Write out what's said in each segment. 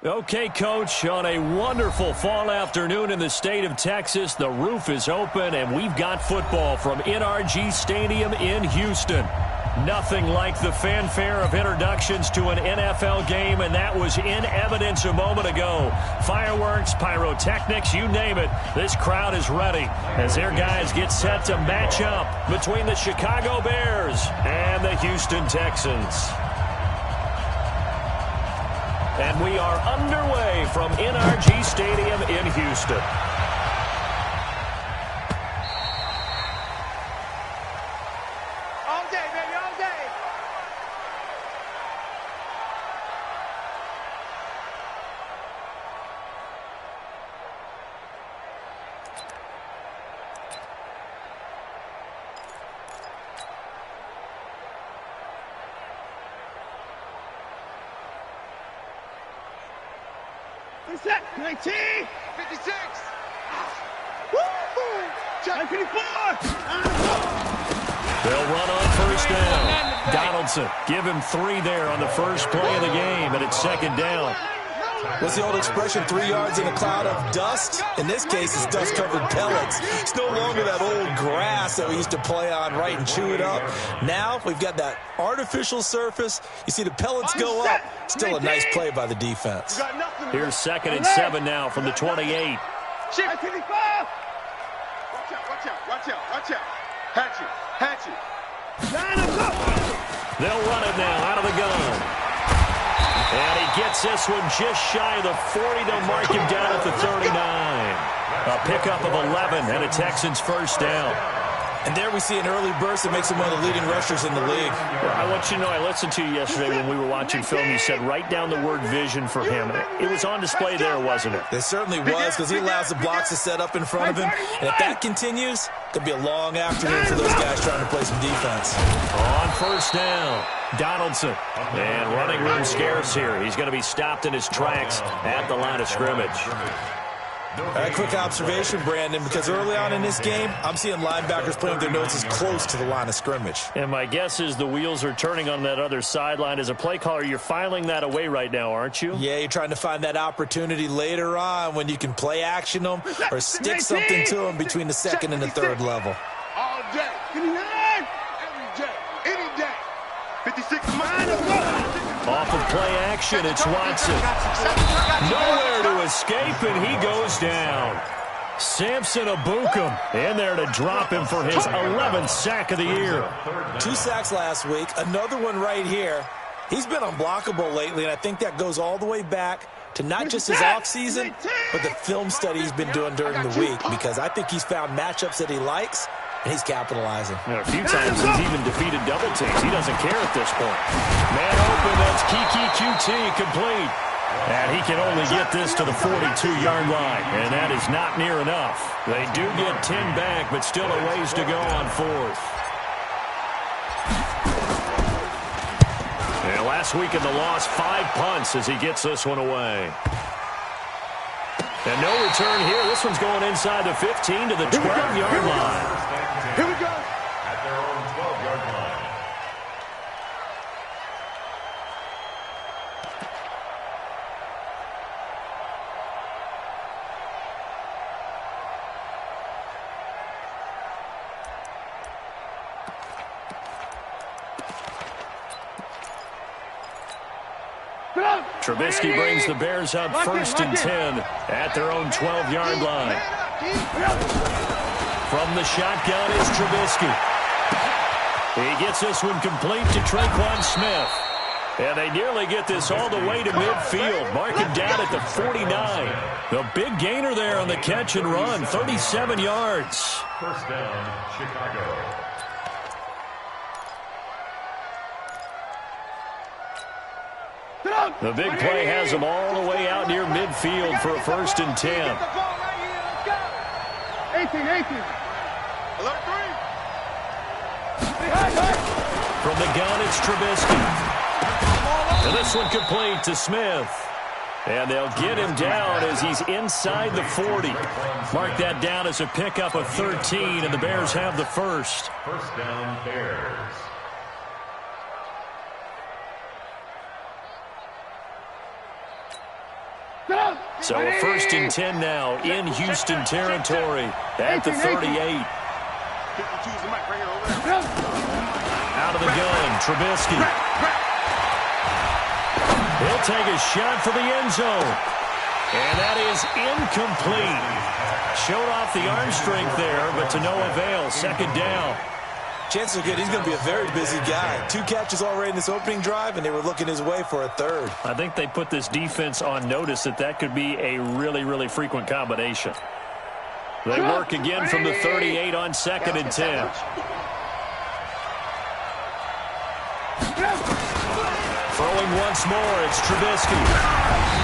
Okay, Coach, on a wonderful fall afternoon in the state of Texas, the roof is open, and we've got football from NRG Stadium in Houston. Nothing like the fanfare of introductions to an NFL game, and that was in evidence a moment ago. Fireworks, pyrotechnics, you name it. This crowd is ready as their guys get set to match up between the Chicago Bears and the Houston Texans. And we are underway from NRG Stadium in Houston. All day, baby, all day. Set, 19, 56. Woo! Check 54. They'll run on first down. Donaldson, give him 3 there on the first play of the game, and it's second down. What's the old expression, 3 yards in a cloud of dust? In this case, it's dust-covered pellets. It's no longer that old grass that we used to play on, right, and chew it up. Now we've got that artificial surface. You see the pellets go up. Still a nice play by the defense. Here's 2nd and 7 now from the 28. Watch out, watch out, watch out, watch out. Hatch it. They'll run it now out of the gun. And he gets this one just shy of the 40. They'll mark him down at the 39. A pickup of 11 and a Texans first down. And there we see an early burst that makes him one of the leading rushers in the league. Well, I want you to know, I listened to you yesterday when we were watching film. You said write down the word vision for him. It was on display there, wasn't it? It certainly was, because he allows the blocks to set up in front of him. And if that continues, it could be a long afternoon for those guys trying to play some defense. On first down, Donaldson. And running room scarce here. He's going to be stopped in his tracks at the line of scrimmage. A quick observation, Brandon, because early on in this game, I'm seeing linebackers playing their noses close to the line of scrimmage. And my guess is the wheels are turning on that other sideline. As a play caller, you're filing that away right now, aren't you? Yeah, you're trying to find that opportunity later on when you can play action them or stick something to them between the second and the third level. All day. Every day. Any day. 56 Off of play action, it's Watson. Nowhere to escape, and he goes down. Samson Abukum in there to drop him for his 11th sack of the year. 2 sacks last week, another one right here. He's been unblockable lately, and I think that goes all the way back to not just his offseason, but the film study he's been doing during the week, because I think he's found matchups that he likes, and he's capitalizing. A few times he's even defeated double teams. He doesn't care at this point. Man open, that's Kiki QT complete. And he can only get this to the 42-yard line, and that is not near enough. They do get 10 back, but still a ways to go on 4th. And last week in the loss, 5 punts as he gets this one away. And no return here. This one's going inside the 15 to the 12-yard line. Here we go. At their own 12-yard line. Trubisky brings the Bears up 1st and 10 at their own 12-yard line. From the shotgun is Trubisky. He gets this one complete to Traquan Smith. And they nearly get this all the way to midfield. Mark him down at the 49. The big gainer there on the catch and run, 37 yards. First down, Chicago. The big play has them all the way out near midfield for a 1st and 10. 18. From the gun, it's Trubisky. And this one complete to Smith. And they'll get him down as he's inside the 40. Mark that down as a pickup of 13, and the Bears have the first. First down, Bears. So a 1st and 10 now in Houston territory at the 38. Out of the gun, Trubisky. He'll take a shot for the end zone. And that is incomplete. Showed off the arm strength there, but to no avail. 2nd down. Chances are good he's going to be a very busy guy. 2 catches already in this opening drive, and they were looking his way for a 3rd. I think they put this defense on notice that could be a really, really frequent combination. They work again from the 38 on 2nd and 10. Throwing once more, it's Trubisky.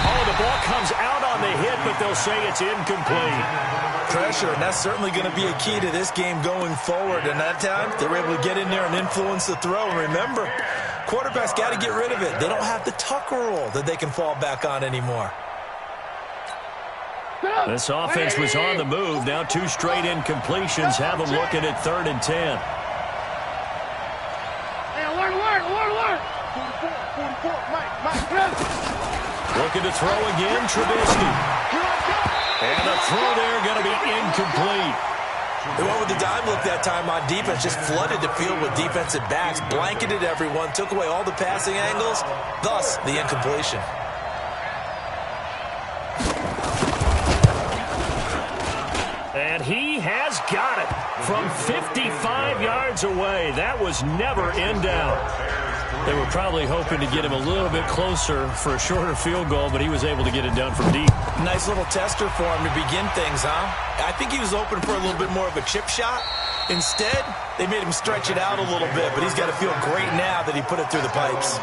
Oh, the ball comes out on the hit, but they'll say it's incomplete. Pressure, and that's certainly going to be a key to this game going forward. And that time, they were able to get in there and influence the throw. And remember, quarterbacks got to get rid of it. They don't have the Tucker rule that they can fall back on anymore. This offense was on the move. Now 2 straight incompletions have them looking at 3rd and 10. Looking to throw again, Trubisky. And the throw there going to be incomplete. They went with the dime look that time on defense, just flooded the field with defensive backs, blanketed everyone, took away all the passing angles, thus the incompletion. And he has got it from 55 yards away. That was never in doubt. They were probably hoping to get him a little bit closer for a shorter field goal, but he was able to get it done from deep. Nice little tester for him to begin things, huh? I think he was open for a little bit more of a chip shot. Instead, they made him stretch it out a little bit, but he's got to feel great now that he put it through the pipes.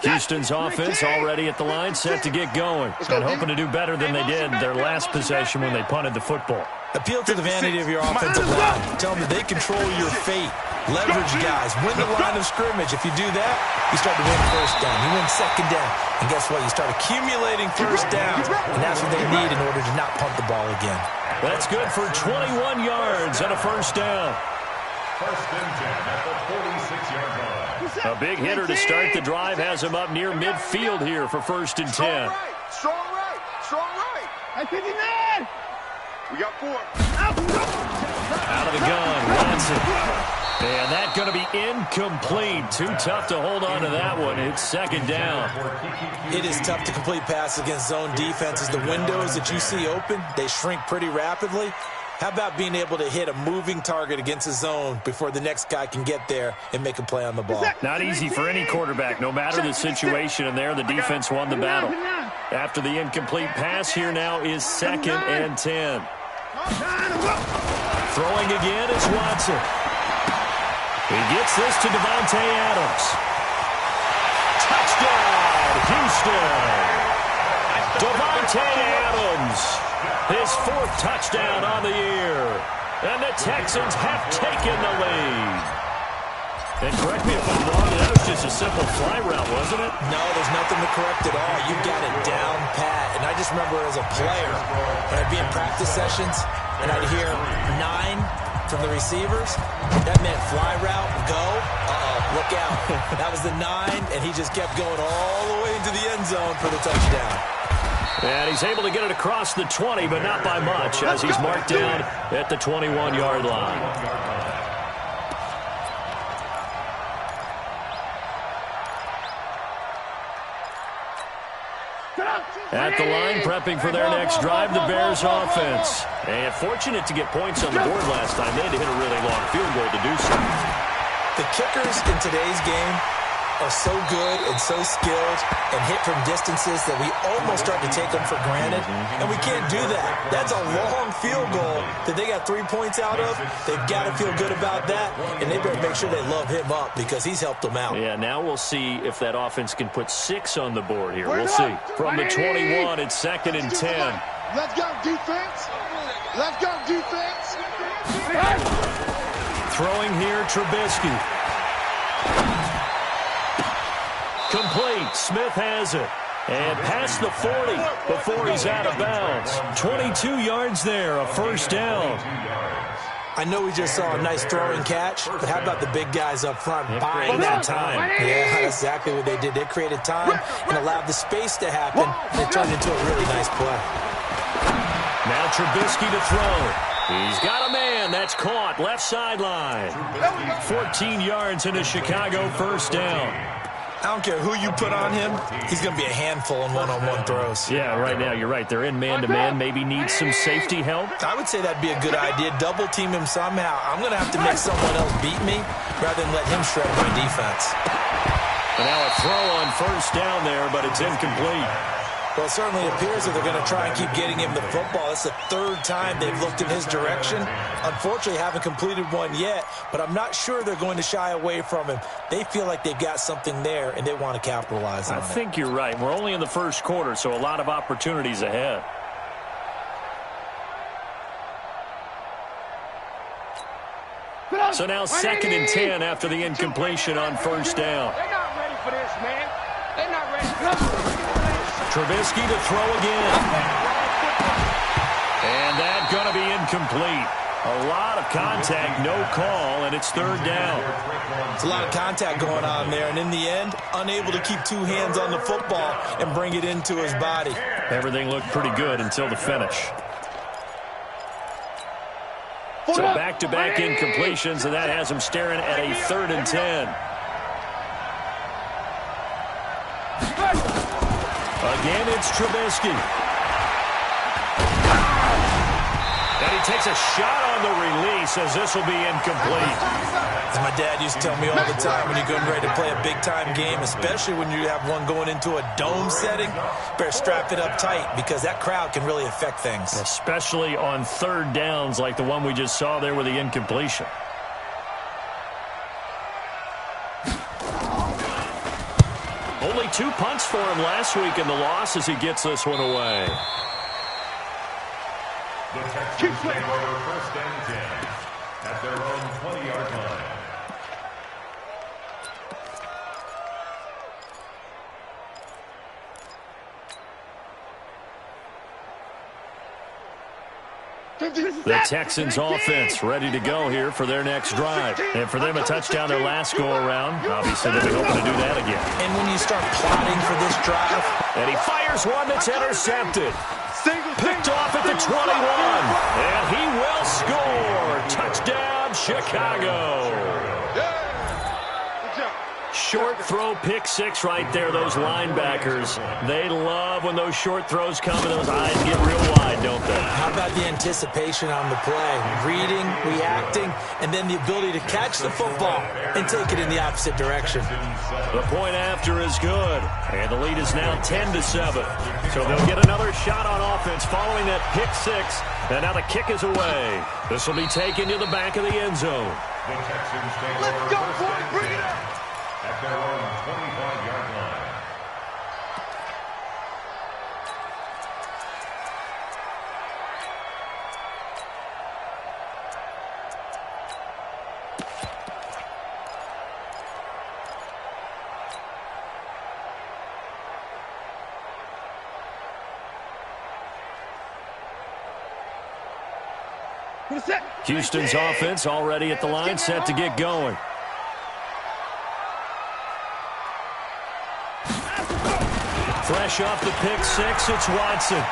Houston's offense already at the line, set to get going. And hoping to do better than they did their last possession when they punted the football. Appeal to the vanity of your offensive line. Tell them that they control your fate. Leverage guys. Win the line of scrimmage. If you do that, you start to win 1st down. You win 2nd down. And guess what? You start accumulating 1st downs. And that's what they need in order to not punt the ball again. That's good for 21 yards and a 1st down. 1st and 10 at the 46-yard line. A big hitter to start the drive has him up near midfield here for 1st and 10. Strong right. At 59. We got 4. Out of the gun, Watson. And that's going to be incomplete. Too tough to hold on to that one. It's 2nd down. It is tough to complete passes against zone defenses. The windows that you see open, they shrink pretty rapidly. How about being able to hit a moving target against a zone before the next guy can get there and make a play on the ball? Not easy for any quarterback, no matter the situation. And there, the defense won the battle. After the incomplete pass, here now is 2nd and 10. Throwing again is Watson. He gets this to Devontae Adams. Touchdown, Houston. Devontae Adams, his 4th touchdown on the year. And the Texans have taken the lead. And correct me if I'm wrong, that was just a simple fly route, wasn't it? No, there's nothing to correct at all. You've got it down pat. And I just remember as a player, when I'd be in practice sessions, and I'd hear 9 from the receivers, that meant fly route, go. Look out. That was the 9, and he just kept going all the way into the end zone for the touchdown. And he's able to get it across the 20, but not by much, as he's marked down at the 21-yard line. At the line, prepping for their next drive, the Bears offense. And fortunate to get points on the board last time. They had to hit a really long field goal to do so. The kickers in today's game are so good and so skilled and hit from distances that we almost start to take them for granted. And we can't do that. That's a long field goal that they got 3 points out of. They've got to feel good about that, and they better make sure they love him up because he's helped them out. Yeah, now we'll see if that offense can put 6 on the board here. We'll see. From the 21, it's 2nd and 10. Let's go, defense. Let's go, defense. Throwing here, Trubisky. Complete. Smith has it. And past the 40 before he's out of bounds. 22 yards there, a first down. I know we just saw a nice throwing catch, but how about the big guys up front buying that time? Yeah, that's exactly what they did. They created time and allowed the space to happen, and it turned into a really nice play. Now Trubisky to throw. He's got a man. That's caught. Left sideline. 14 yards into Chicago, first down. I don't care who you put on him, he's going to be a handful in one-on-one throws. Yeah, right now, you're right. They're in man-to-man. Maybe needs some safety help. I would say that'd be a good idea. Double-team him somehow. I'm going to have to make someone else beat me rather than let him shred my defense. And now a throw on first down there, but it's incomplete. Well, it certainly appears that they're going to try and keep getting him the football. It's the third time they've looked in his direction. Unfortunately, haven't completed one yet, but I'm not sure they're going to shy away from him. They feel like they've got something there, and they want to capitalize on it. I think you're right. We're only in the first quarter, so a lot of opportunities ahead. So now 2nd and 10 after the incompletion on first down. They're not ready for this, man. They're not ready. Trubisky to throw again. And that's going to be incomplete. A lot of contact, no call, and it's third down. It's a lot of contact going on there, and in the end, unable to keep two hands on the football and bring it into his body. Everything looked pretty good until the finish. So back-to-back incompletions, and that has him staring at a 3rd and 10. Again, it's Trubisky. And he takes a shot on the release as this will be incomplete. As my dad used to tell me all the time, when you're getting ready to play a big-time game, especially when you have one going into a dome setting, better strap it up tight because that crowd can really affect things. Especially on third downs like the one we just saw there with the incompletion. Only 2 punts for him last week in the loss as he gets this one away. The Texans take over 1st and 10 at their own 20-yard line. The Texans offense ready to go here for their next drive. And for them, a touchdown their last go-around. Obviously, they'll be hoping to do that again. And when you start plotting for this drive, and he fires one that's intercepted. Picked off at the 21. And he will score. Touchdown, Chicago. Short throw, pick six right there, those linebackers. They love when those short throws come and those eyes get real wide, don't they? How about the anticipation on the play? Reading, reacting, and then the ability to catch the football and take it in the opposite direction. The point after is good, and the lead is now 10-7. So they'll get another shot on offense following that pick six, and now the kick is away. This will be taken to the back of the end zone. The Texans take over. Let's go, boy, bring it up. At their own 25-yard line. Houston's offense already at the line, set to get going. Fresh off the pick six, it's Watson.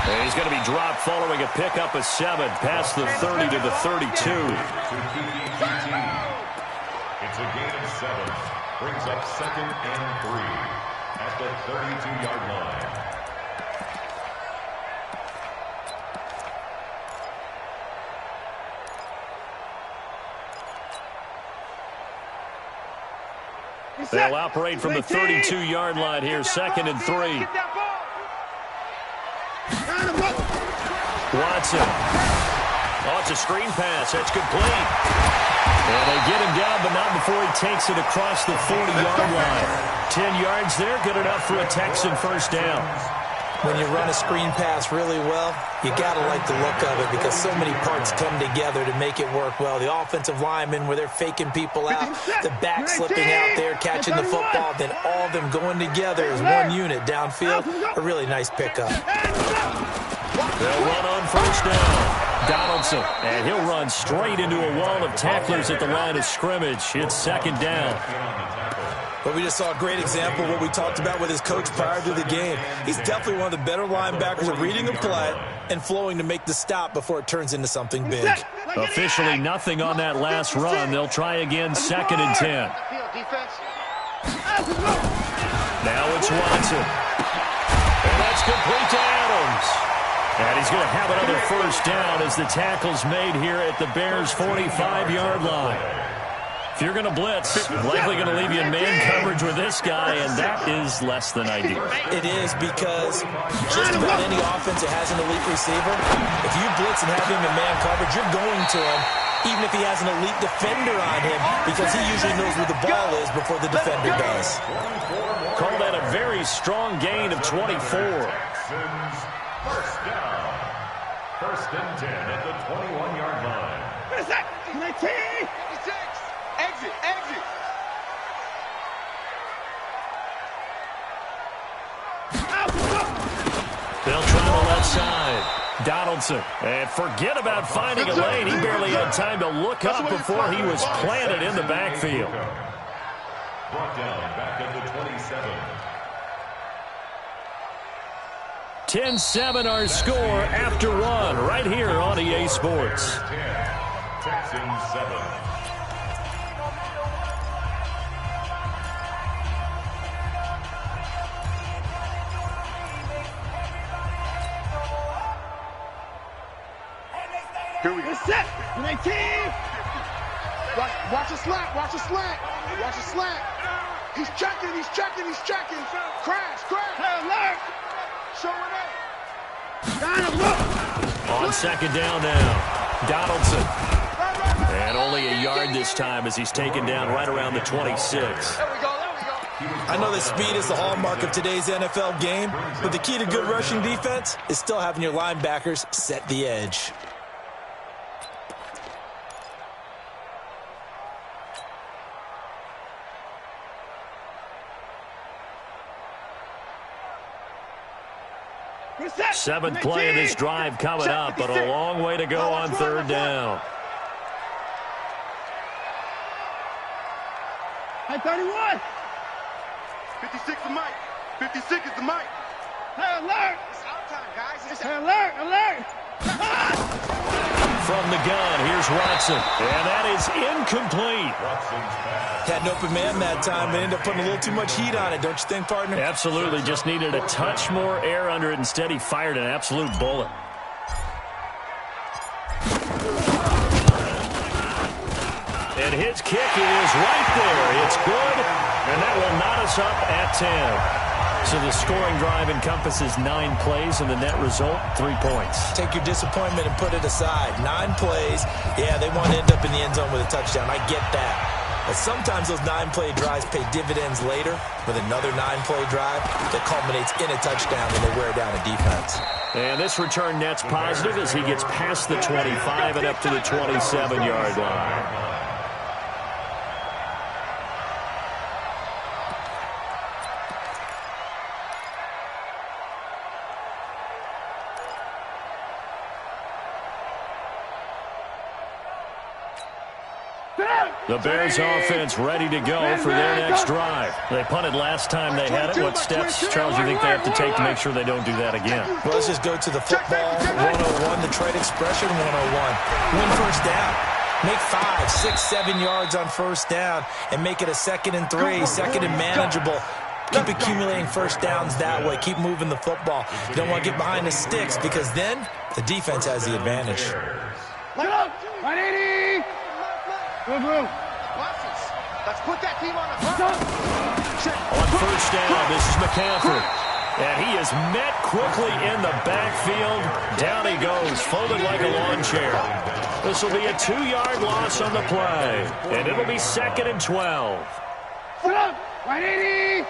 And he's going to be dropped following a pickup of 7 past the 30 to the 32. It's a gain of 7. Brings up 2nd and 3 at the 32-yard line. They'll operate from the 32-yard line here, 2nd and 3. Watson. Oh, it's a screen pass. That's complete. And they get him down, but not before he takes it across the 40-yard line. 10 yards there, good enough for a Texan first down. When you run a screen pass really well, you got to like the look of it because so many parts come together to make it work well. The offensive linemen, where they're faking people out, the back slipping out there, catching the football, then all of them going together as one unit downfield. A really nice pickup. They'll run on first down. Donaldson, and he'll run straight into a wall of tacklers at the line of scrimmage. It's second down. But we just saw a great example of what we talked about with his coach prior to the game. He's definitely one of the better linebackers at reading a play and flowing to make the stop before it turns into something big. Officially nothing on that last run. They'll try again, 2nd and 10. Now it's Watson. And that's complete to Adams. And he's going to have another first down as the tackle's made here at the Bears' 45-yard line. If you're going to blitz, likely going to leave you in man coverage with this guy, and that is less than ideal. It is because just about any offense that has an elite receiver, if you blitz and have him in man coverage, you're going to him, even if he has an elite defender on him, because he usually knows where the ball is before the defender does. Call that a very strong gain of 24. First down. 1st and 10 at the 21-yard line. What is that? 19! 56! Exit! Exit! They'll try the left side. Donaldson. And forget about finding a lane. He barely had time to look up before he was planted in the backfield. Brought down back at the 27. 10-7 our score after one right here on EA Sports. 10, Texans 7. Here we go. Set! 19! Watch a slant, watch a slant, watch a slant. He's checking, he's checking, he's checking. Crash, crash. Hey, alert! Showing up. On 2nd down now, Donaldson. And only a yard this time as he's taken down right around the 26. There we go, there we go. I know that speed is the hallmark of today's NFL game, but the key to good rushing defense is still having your linebackers set the edge. Seventh play of this drive coming up, but a long way to go on 3rd down. Hey, 31! 56 is Mike. 56 is the Mike. Hey, alert! It's out time, guys. Hey, alert, alert! From the gun, here's Watson. And that is incomplete. Had an open man that time, but ended up putting a little too much heat on it, don't you think, partner? Absolutely. Just needed a touch more air under it. Instead, he fired an absolute bullet. And his kick is right there. It's good, and that will knot us up at 10. So the scoring drive encompasses 9 plays, and the net result, 3 points. Take your disappointment and put it aside. 9 plays. Yeah, they want to end up in the end zone with a touchdown. I get that. But sometimes those 9-play drives pay dividends later with another 9-play drive that culminates in a touchdown when they wear down a defense. And this return net's positive as he gets past the 25 and up to the 27-yard line. The Bears offense ready to go for their next drive. They punted last time they had it. What steps, Charles, you think they have to take to make sure they don't do that again? Well, let's just go to the football 101, the trade expression 101. Win first down. Make 5, 6, 7 yards on first down and make it a 2nd and 3, 2nd and manageable. Keep accumulating first downs that way. Keep moving the football. You don't want to get behind the sticks because then the defense has the advantage. Let up! 180! Move, move. Let's put that team on the front. On first down, this is McCaffrey. And he is met quickly in the backfield. Down he goes, folded like a lawn chair. This will be a 2-yard loss on the play. And it'll be 2nd and 12. Put up! 180!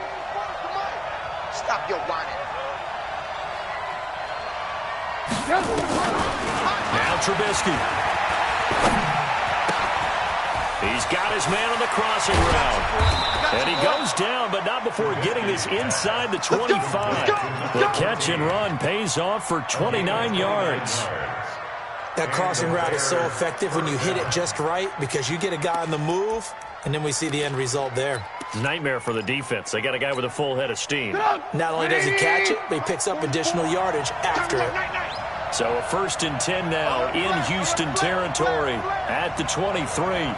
Stop your whining. Now Trubisky. He's got his man on the crossing route. And he goes down, but not before getting this inside the 25. The catch and run pays off for 29 yards. That crossing route is so effective when you hit it just right because you get a guy on the move, and then we see the end result there. Nightmare for the defense. They got a guy with a full head of steam. Not only does he catch it, but he picks up additional yardage after it. So a 1st and 10 now in Houston territory at the 23.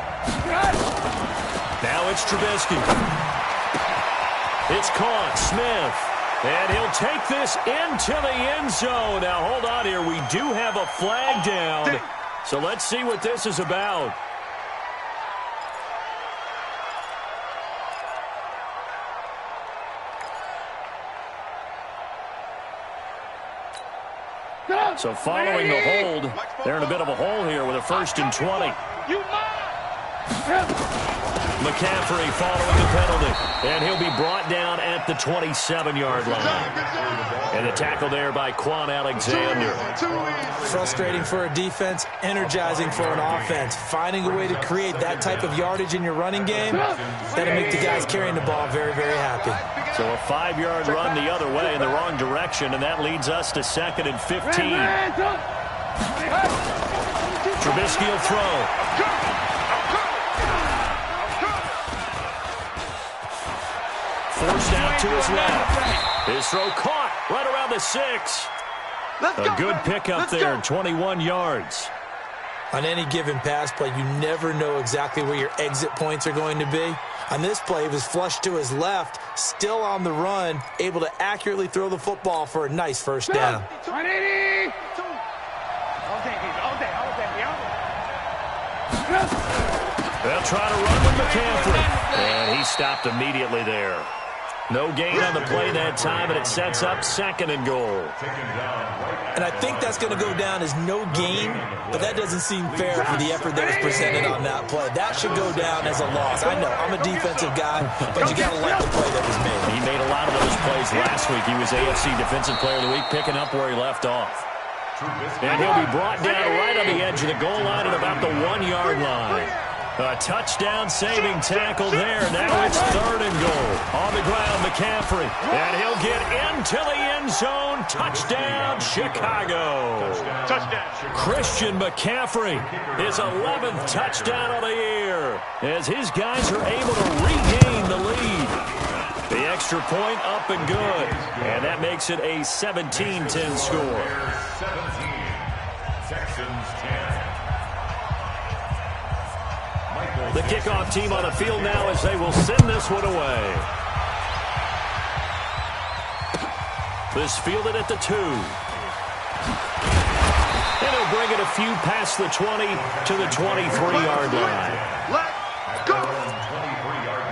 Now it's Trubisky. It's caught. Smith. And he'll take this into the end zone. Now, hold on here. We do have a flag down. So let's see what this is about. So following the hold, they're in a bit of a hole here with a 1st and 20. McCaffrey following the penalty, and he'll be brought down at the 27-yard line. And the tackle there by Quan Alexander. Frustrating for a defense, energizing for an offense. Finding a way to create that type of yardage in your running game, that'll make the guys carrying the ball very, very happy. So a 5-yard run the other way in the wrong direction, and that leads us to 2nd and 15. Trubisky will throw. Forced out to his left. His throw caught right around the 6. A good pickup there, 21 yards. On any given pass play, you never know exactly where your exit points are going to be. On this play, he was flushed to his left, still on the run, able to accurately throw the football for a nice 1st down. They'll try to run with McCaffrey. And he stopped immediately there. No gain on the play that time, and it sets up 2nd and goal. And I think that's going to go down as no gain, but that doesn't seem fair for the effort that was presented on that play. That should go down as a loss. I know, I'm a defensive guy, but you got to like the play that was made. He made a lot of those plays last week. He was AFC Defensive Player of the Week, picking up where he left off. And he'll be brought down right on the edge of the goal line at about the 1-yard line. A touchdown-saving tackle there. Now it's 3rd and goal. On the ground, McCaffrey. And he'll get into the end zone. Touchdown, Chicago. Touchdown. Christian McCaffrey, his 11th touchdown of the year, as his guys are able to regain the lead. The extra point up and good. And that makes it a 17-10 score. 17, Texans 10. The kickoff team on the field now as they will send this one away. This fielded at the 2. And he'll bring it a few past the 20 to the 23-yard line. Let's go. 23-yard line.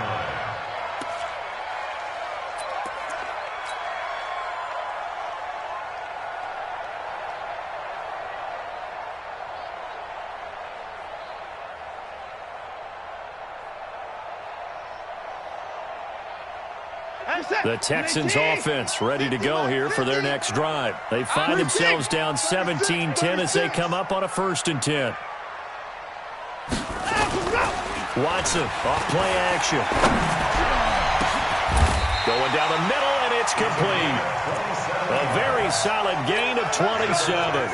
The Texans offense ready to go here for their next drive. They find themselves down 17-10 as they come up on a 1st and 10. Watson off play action. Going down the middle, and it's complete. A very solid gain of 27.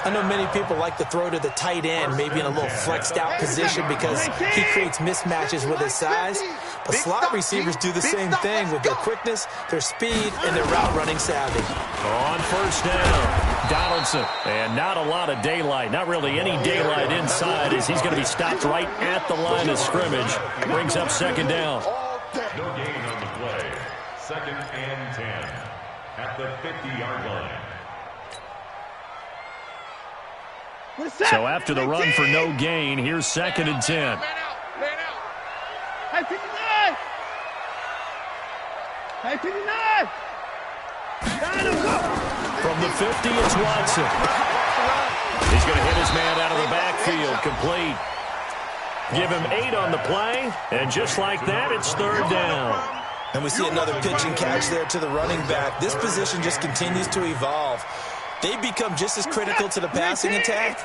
I know many people like to throw to the tight end, maybe in a little flexed out position because he creates mismatches with his size. But slot receivers do the same thing with their quickness, their speed, and their route running savvy. On 1st down, Donaldson. And not a lot of daylight, not really any daylight inside as he's going to be stopped right at the line of scrimmage. Brings up 2nd down. No gain on the play. 2nd and 10 at the 50-yard line. So after the run for no gain, here's 2nd and 10. Man out. Hey, 59. Hey, 59. From the 50, it's Watson. He's going to hit his man out of the backfield, complete. Give him 8 on the play, and just like that, it's 3rd down. And we see another pitch and catch there to the running back. This position just continues to evolve. they become just as critical to the passing attack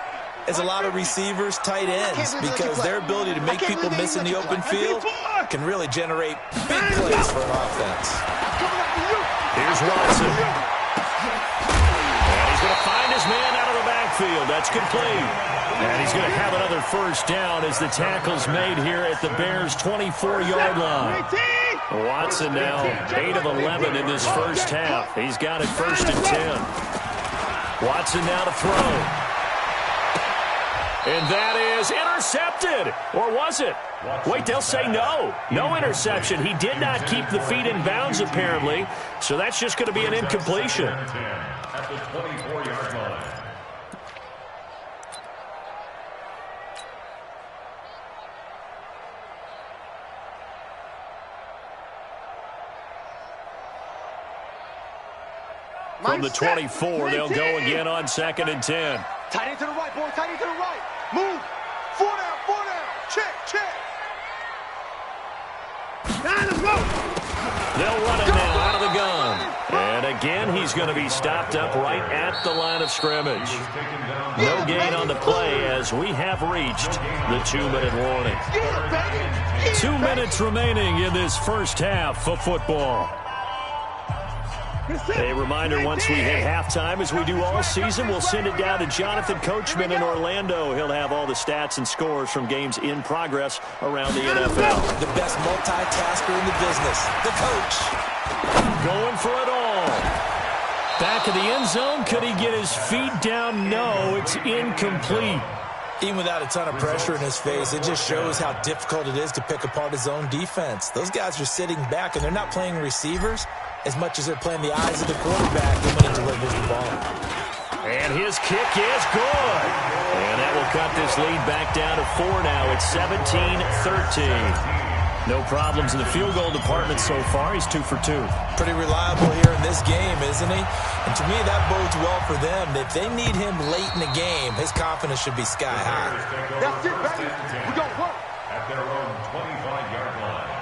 as a lot of receivers, tight ends, because their ability to make people miss in the open field can really generate big plays for an offense. Here's Watson. And he's going to find his man out of the backfield. That's complete. And he's going to have another first down as the tackle's made here at the Bears' 24-yard line. Watson now 8 of 11 in this first half. He's got it 1st and 10. Watson now to throw. And that is intercepted. Or was it? Wait, they'll say no. No interception. He did not keep the feet in bounds, apparently. So that's just going to be an incompletion. At the 24-yard line. From the 24, they'll go again on 2nd and 10. Tight end to the right, boy. Tight end to the right. Move. 4 down, 4 down. Check, check. Let's go. They'll run it now out of the gun. And again, he's going to be stopped up right at the line of scrimmage. No gain on the play as we have reached the 2-minute warning. 2 minutes remaining in this first half of football. A reminder, once we hit halftime, as we do all season, we'll send it down to Jonathan Coachman in Orlando. He'll have all the stats and scores from games in progress around the NFL. The best multitasker in the business, the coach. Going for it all. Back of the end zone. Could he get his feet down? No, it's incomplete. Even without a ton of pressure in his face, it just shows how difficult it is to pick apart his own defense. Those guys are sitting back, and they're not playing receivers as much as they're playing the eyes of the quarterback when he delivers the ball. And his kick is good. And that will cut this lead back down to 4 now. It's 17-13. No problems in the field goal department so far. He's 2 for 2. Pretty reliable here in this game, isn't he? And to me, that bodes well for them. If they need him late in the game, his confidence should be sky high. That's it, baby. We got work. At their own 25-yard line.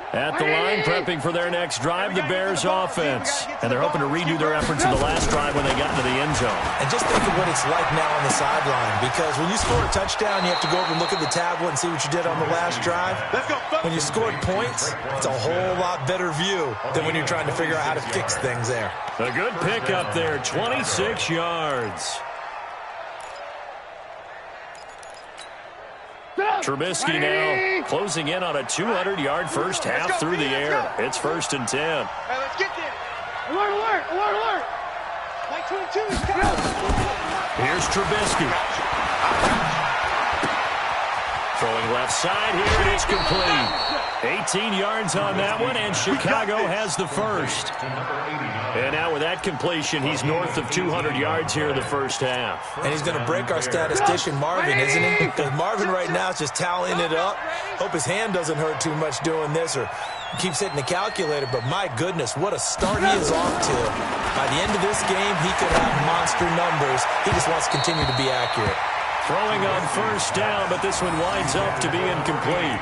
At the line, prepping for their next drive, the Bears offense. And they're hoping to redo their efforts in the last drive when they got into the end zone. And just think of what it's like now on the sideline, because when you score a touchdown, you have to go over and look at the tablet and see what you did on the last drive. When you scored points, it's a whole lot better view than when you're trying to figure out how to fix things there. A good pick up there, 26 yards. Trubisky now closing in on a 200-yard first half through the air. It's 1st and 10. Hey, let's get there. Alert, alert, alert, alert. Like 22 is coming. Here's Trubisky. Throwing left side here, and it's complete. 18 yards on that one, and Chicago has the first. And now with that completion, he's north of 200 yards here in the first half. And he's going to break our statistician, Marvin, isn't he? Because Marvin right now is just tallying it up. Hope his hand doesn't hurt too much doing this or keeps hitting the calculator. But my goodness, what a start he is off to. By the end of this game, he could have monster numbers. He just wants to continue to be accurate. Throwing on first down, but this one winds up to be incomplete.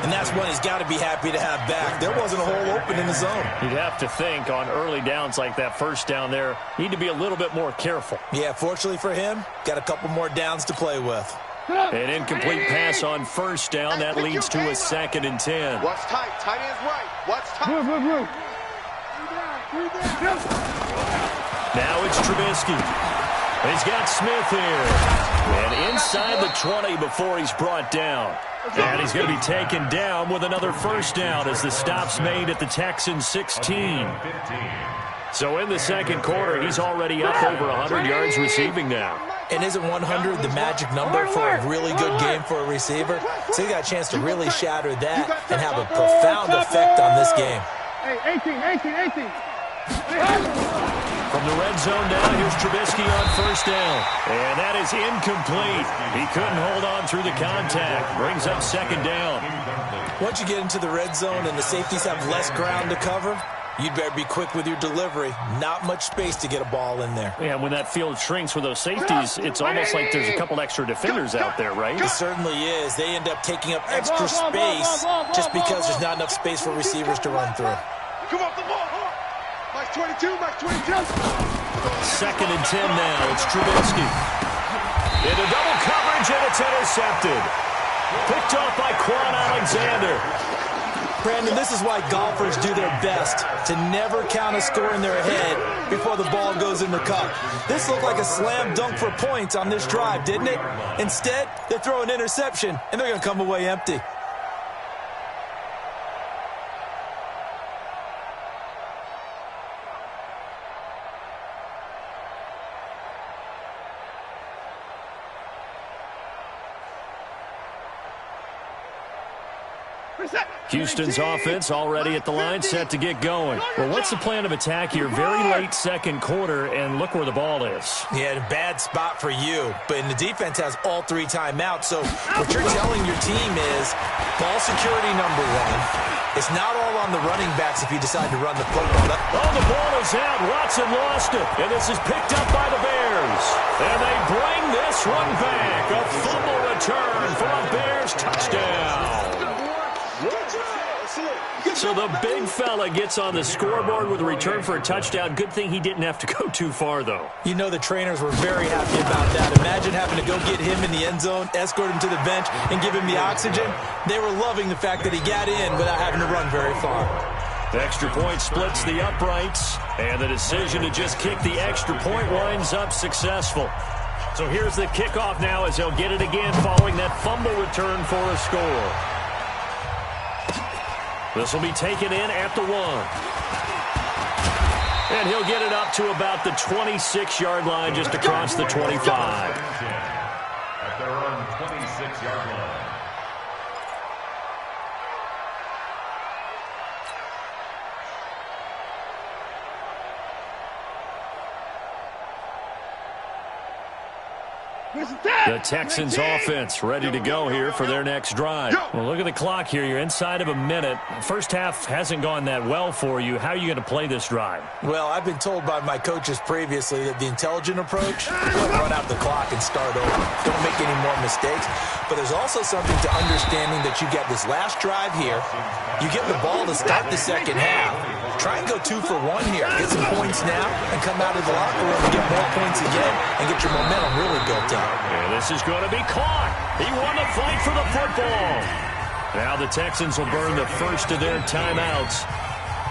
And that's one he's got to be happy to have back. There wasn't a hole open in the zone. You'd have to think on early downs like that first down there, need to be a little bit more careful. Yeah, fortunately for him, got a couple more downs to play with. An incomplete pass on first down. That leads to a 2nd and 10. Watch tight. Tight end's right. Watch tight. Move. Now it's Trubisky. He's got Smith here. And inside the 20 before he's brought down. And he's going to be taken down with another first down as the stop's made at the Texans 16. So in the second quarter, he's already up over 100 yards receiving now. And isn't 100 the magic number for a really good game for a receiver? So he got a chance to really shatter that and have a profound effect on this game. Hey, 18. From the red zone now, here's Trubisky on first down. And that is incomplete. He couldn't hold on through the contact. Brings up 2nd down. Once you get into the red zone and the safeties have less ground to cover, You'd better be quick with your delivery. Not much space to get a ball in there. Yeah, when that field shrinks with those safeties, it's almost like there's a couple extra defenders out there, right? It certainly is. They end up taking up extra space just because there's not enough space for receivers to run through. Come off the ball. Mike's 22, Mike's 22. Second and 10 now. It's Trubisky. Into double coverage, and it's intercepted. Picked off by Quan Alexander. Brandon, this is why golfers do their best to never count a score in their head before the ball goes in the cup. This looked like a slam dunk for points on this drive, didn't it? Instead, they throw an interception, and they're going to come away empty. Houston's offense already at the line, set to get going. Well, what's the plan of attack here? Very late second quarter, and look where the ball is. Yeah, a bad spot for you, but the defense has all 3 timeouts, so what you're telling your team is ball security number 1. It's not all on the running backs if you decide to run the football. Oh, the ball is out. Watson lost it, and this is picked up by the Bears. And they bring this one back. A fumble return for a Bears touchdown. So the big fella gets on the scoreboard with a return for a touchdown. Good thing he didn't have to go too far, though. You know the trainers were very happy about that. Imagine having to go get him in the end zone, escort him to the bench, and give him the oxygen. They were loving the fact that he got in without having to run very far. The extra point splits the uprights, and the decision to just kick the extra point winds up successful. So here's the kickoff now as he'll get it again following that fumble return for a score. This will be taken in at the 1. And he'll get it up to about the 26-yard line, just across the 25. At their own 26-yard line. The Texans offense ready to go here for their next drive. Well, look at the clock here. You're inside of a minute. First half hasn't gone that well for you. How are you going to play this drive? Well, I've been told by my coaches previously that the intelligent approach, run out the clock and start over. Don't make any more mistakes. But there's also something to understanding that you get this last drive here. You get the ball to start the second half. Try and go 2 for 1 here. Get some points now and come out of the locker room and get more points again and get your momentum really built up. And this is going to be caught. He won the fight for the football. Now the Texans will burn the first of their timeouts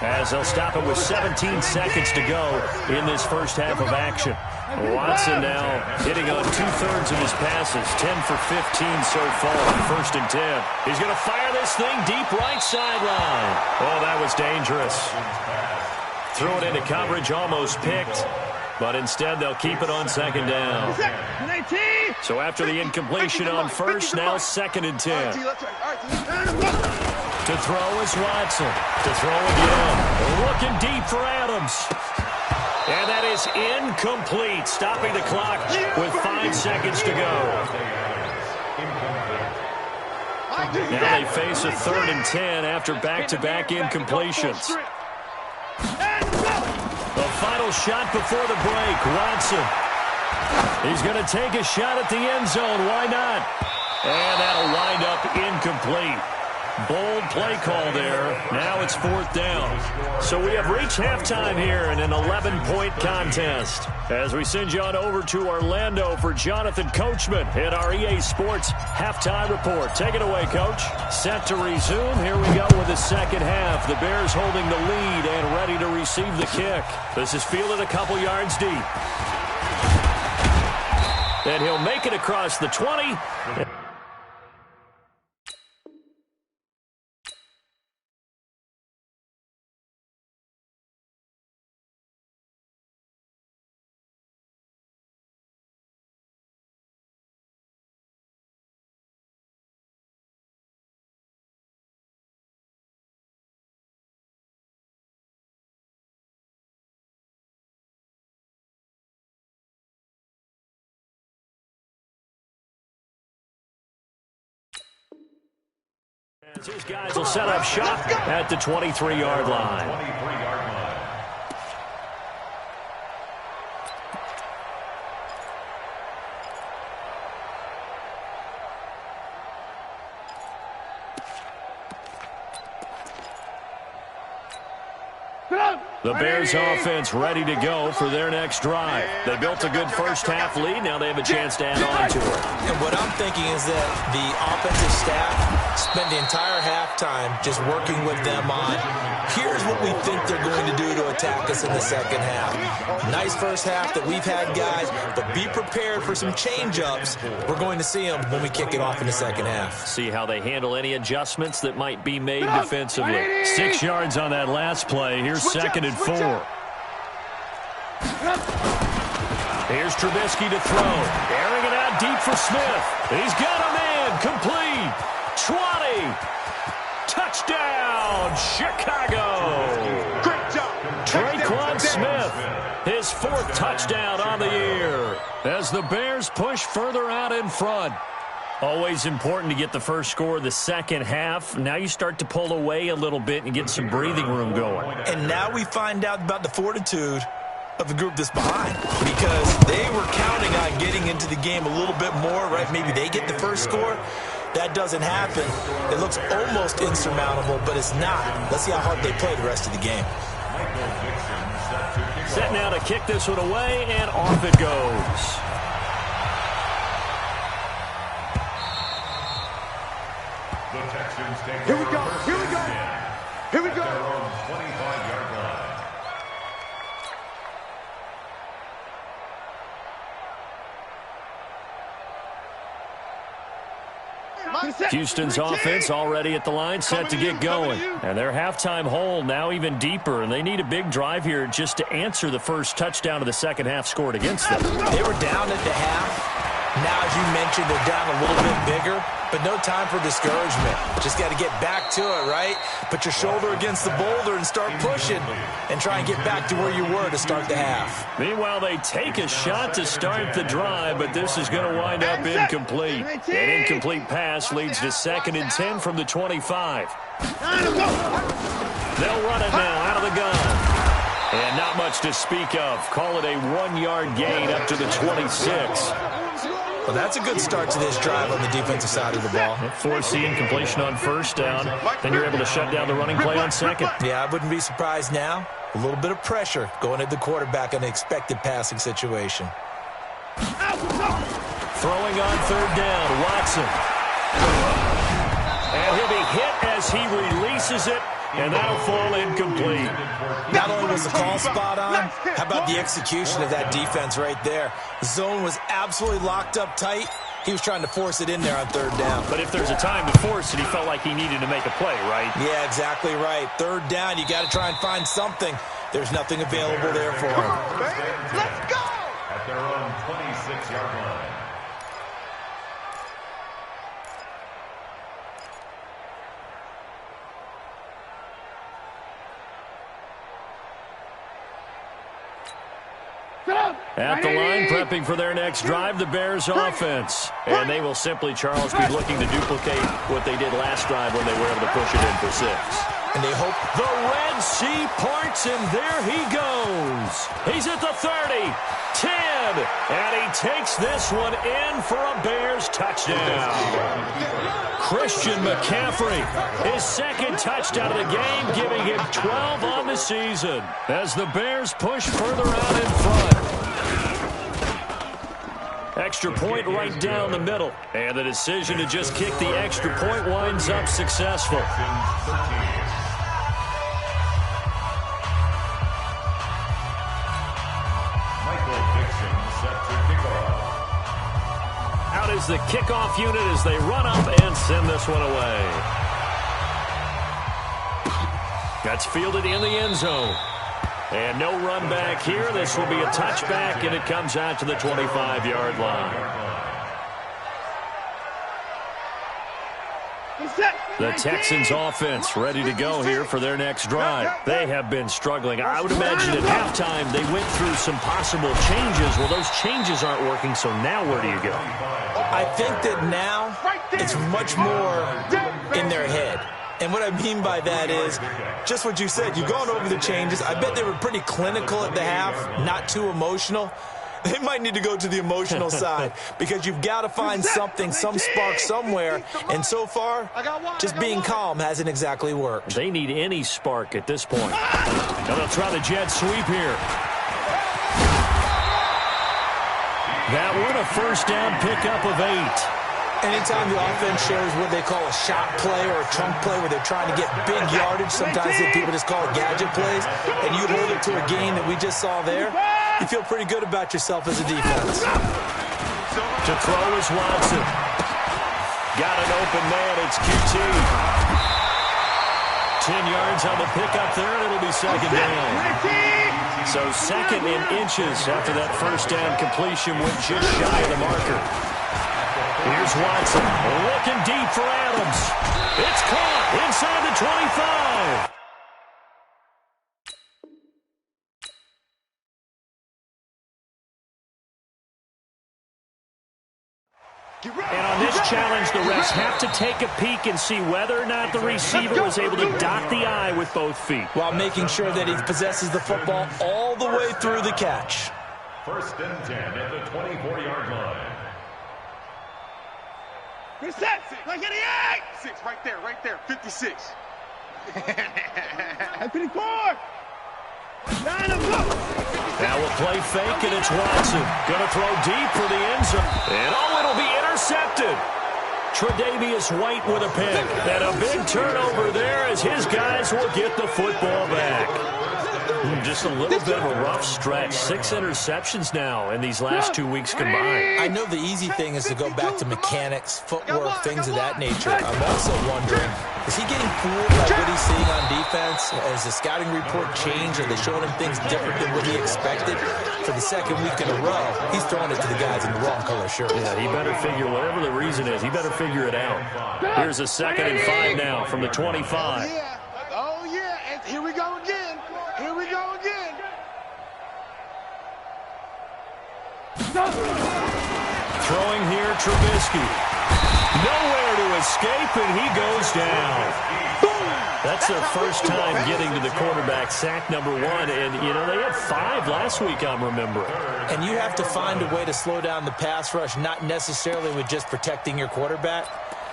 as they'll stop it with 17 seconds to go in this first half of action. Watson now hitting on 2/3 of his passes, 10 for 15 so far, 1st and 10. He's going to fire this thing deep right sideline. Oh, that was dangerous. Threw it into coverage, almost picked, but instead they'll keep it on 2nd down. So after the incompletion on 1st, now 2nd and 10. To throw is Watson. To throw again. Looking deep for Adams. And that is incomplete, stopping the clock with 5 seconds to go. Now they face a 3rd and 10 after back-to-back incompletions. The final shot before the break, Watson. He's going to take a shot at the end zone. Why not? And that'll wind up incomplete. Bold play call there. Now it's 4th down. So we have reached halftime here in an 11-point contest. As we send you on over to Orlando for Jonathan Coachman in our EA Sports Halftime Report. Take it away, Coach. Set to resume. Here we go with the second half. The Bears holding the lead and ready to receive the kick. This is fielded a couple yards deep. And he'll make it across the 20. His guys will set up shop at the 23-yard line. The Bears offense ready to go for their next drive. They built a good first-half lead. Now they have a chance to add on to it. And what I'm thinking is that the offensive staff spent the entire halftime just working with them on, here's what we think they're going to do to attack us in the second half. Nice first half that we've had, guys, but be prepared for some change-ups. We're going to see them when we kick it off in the second half. See how they handle any adjustments that might be made defensively. 6 yards on that last play. Here's 2nd and 4. Here's Trubisky to throw. Airing it out deep for Smith. He's got a man. Complete. 20. Touchdown, Chicago. Great job. Traquan Smith, his 4th touchdown on the year as the Bears push further out in front. Always important to get the first score of the second half. Now you start to pull away a little bit and get some breathing room going. And now we find out about the fortitude of the group that's behind, because they were counting on getting into the game a little bit more, right? Maybe they get the first score. That doesn't happen. It looks almost insurmountable, but it's not. Let's see how hard they play the rest of the game. Set now to kick this one away, and off it goes. Here we go. Here we go. Here we go. 25-yard line. Houston's offense already at the line, set to get going. And their halftime hole now even deeper, and they need a big drive here just to answer the first touchdown of the second half scored against them. They were down at the half. Now, as you mentioned, they're down a little bit bigger, but no time for discouragement. Just got to get back to it, right? Put your shoulder against the boulder and start pushing and try and get back to where you were to start the half. Meanwhile, they take a shot to start the drive, but this is going to wind up incomplete. An incomplete pass leads to 2nd and 10 from the 25. They'll run it now out of the gun. And not much to speak of. Call it a 1-yard gain up to the 26. Well, that's a good start to this drive on the defensive side of the ball. Forcing completion on first down. Then you're able to shut down the running play on second. Yeah, I wouldn't be surprised now. A little bit of pressure going at the quarterback in an expected passing situation. Throwing on 3rd down, Watson. And he'll be hit as he releases it, and that'll fall incomplete. Not only was the call spot on, how about the execution of that defense right there? The zone was absolutely locked up tight. He was trying to force it in there on 3rd down. But if there's a time to force it, he felt like he needed to make a play, right? Yeah, exactly right. 3rd down, you got to try and find something. There's nothing available there for him. Let's go! At their own 26-yard line. At the line, prepping for their next drive, the Bears offense. And they will simply, Charles, be looking to duplicate what they did last drive when they were able to push it in for 6. And they hope the Red Sea parts, and there he goes. He's at the 30, 10, and he takes this one in for a Bears touchdown. Christian McCaffrey, his 2nd touchdown of the game, giving him 12 on the season as the Bears push further out in front. Extra point right down the middle. And the decision to just kick the extra point winds up successful. Out is the kickoff unit as they run up and send this one away. That's fielded in the end zone. And no run back here. This will be a touchback, and it comes out to the 25-yard line. The Texans offense ready to go here for their next drive. They have been struggling. I would imagine at halftime they went through some possible changes. Well, those changes aren't working, so now where do you go? I think that now it's much more in their head. And what I mean by that is just what you said. You've gone over the changes. I bet they were pretty clinical at the half, not too emotional. They might need to go to the emotional side because you've got to find something, some spark somewhere. And so far, just being calm hasn't exactly worked. They need any spark at this point. And they'll try the jet sweep here. That one a first down pickup of 8. Anytime the offense shows what they call a shot play or a chunk play where they're trying to get big yardage, sometimes people just call it gadget plays, and you hold it to a gain that we just saw there, you feel pretty good about yourself as a defense. To throw is Watson. Got an open man, it's QT. 10 yards on the pickup there, and it'll be second down. So second in inches after that first down completion went just shy of the marker. Here's Watson, looking deep for Adams. It's caught inside the 25. And on this challenge, the refs have to take a peek and see whether or not the receiver was able to dot the I with both feet, while making sure that he possesses the football all the way through the catch. First and 10 at the 24-yard line. Reset. 58. 6 right there. 56. 54. 9 of them. Now we'll play fake, and it's Watson. Going to throw deep for the end zone. And it'll be intercepted. Tre'Davious White with a pick. And a big turnover there as his guys will get the football back. Just a little bit of a rough stretch. 6 interceptions now in these last 2 weeks combined. I know the easy thing is to go back to mechanics, footwork, things of that nature. I'm also wondering, is he getting fooled by what he's seeing on defense? Has the scouting report changed? Are they showing him things different than what he expected? For the second week in a row, he's throwing it to the guys in the wrong color shirt. Yeah, he better figure, whatever the reason is, he better figure it out. Here's a 2nd and 5 now from the 25. Oh, yeah. And here we go again. Throwing here, Trubisky. Nowhere to escape, and he goes down. That's their first time getting to the quarterback, sack number 1. And, they had 5 last week, I'm remembering. And you have to find a way to slow down the pass rush, not necessarily with just protecting your quarterback,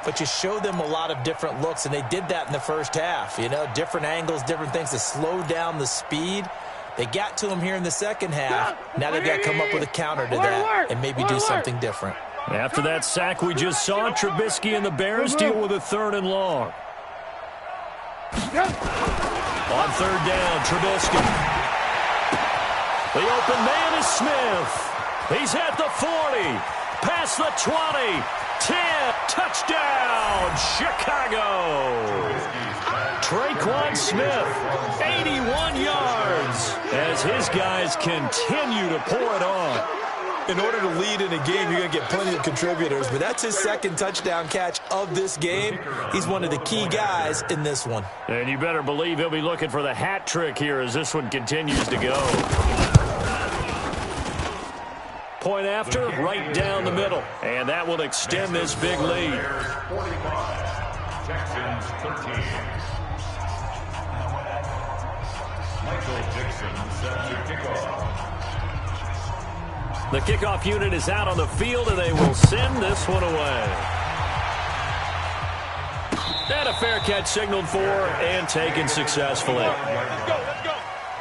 but you show them a lot of different looks, and they did that in the first half. Different angles, different things to slow down the speed. They got to him here in the second half. Now they've got to come up with a counter to that and maybe do something different. After that sack we just saw, Trubisky and the Bears deal with a 3rd and long. On 3rd down, Trubisky. The open man is Smith. He's at the 40, past the 20, 10, touchdown, Chicago. Traquan Smith, 81 yards, as his guys continue to pour it on. In order to lead in a game, you're going to get plenty of contributors, but that's his 2nd touchdown catch of this game. He's one of the key guys in this one. And you better believe he'll be looking for the hat trick here as this one continues to go. Point after, right down the middle, and that will extend this big lead. 45, Texans 13. Michael Dixon set to kick off. The kickoff unit is out on the field, and they will send this one away. And a fair catch signaled for and taken successfully. Let's go.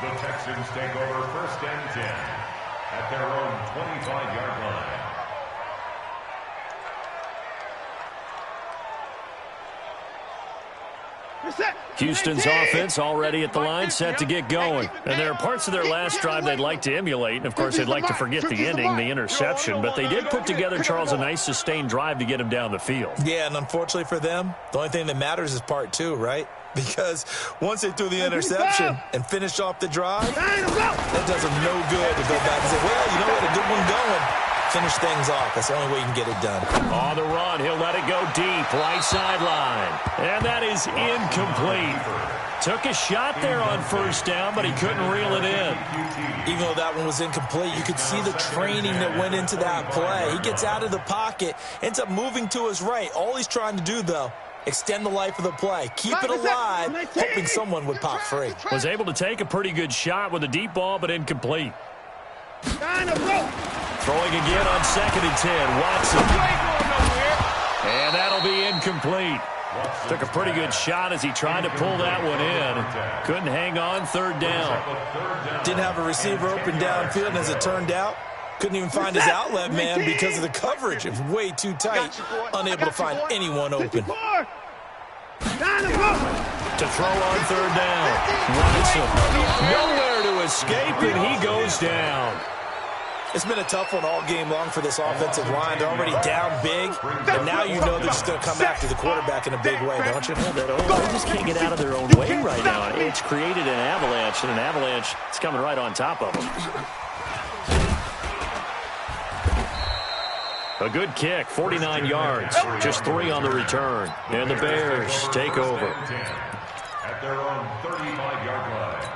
The Texans take over 1st and 10 at their own 25-yard line. Houston's offense already at the line, set to get going. And there are parts of their last drive they'd like to emulate. And, of course, they'd like to forget the ending, the interception. But they did put together, Charles, a nice sustained drive to get him down the field. Yeah, and unfortunately for them, the only thing that matters is part 2, right? Because once they threw the interception and finished off the drive, that does them no good to go back and say, well, we had a good one going. Finish things off. That's the only way you can get it done. On the run, he'll let it go deep, right sideline. And that is incomplete. Took a shot there on 1st down, but he couldn't reel it in. Even though that one was incomplete, you could see the training that went into that play. He gets out of the pocket, ends up moving to his right. All he's trying to do, though, extend the life of the play. Keep it alive, hoping someone would pop free. Was able to take a pretty good shot with a deep ball, but incomplete. Throwing again on 2nd and 10, Watson. And that'll be incomplete. Took a pretty good shot as he tried to pull that one in. Couldn't hang on third down. Didn't have a receiver open downfield, and as it turned out, couldn't even find his outlet man because of the coverage. It was way too tight, unable to find anyone open. To throw on third down. Robinson nowhere to escape, and he goes down. It's been a tough one all game long for this offensive line. They're already down big, and now you know they're just going to come after the quarterback in a big way, don't you? Yeah, they just can't get out of their own way right now. It's created an avalanche, and an avalanche is coming right on top of them. A good kick, 49 yards, just 3 on the return. And the Bears take over. At their own 35-yard line.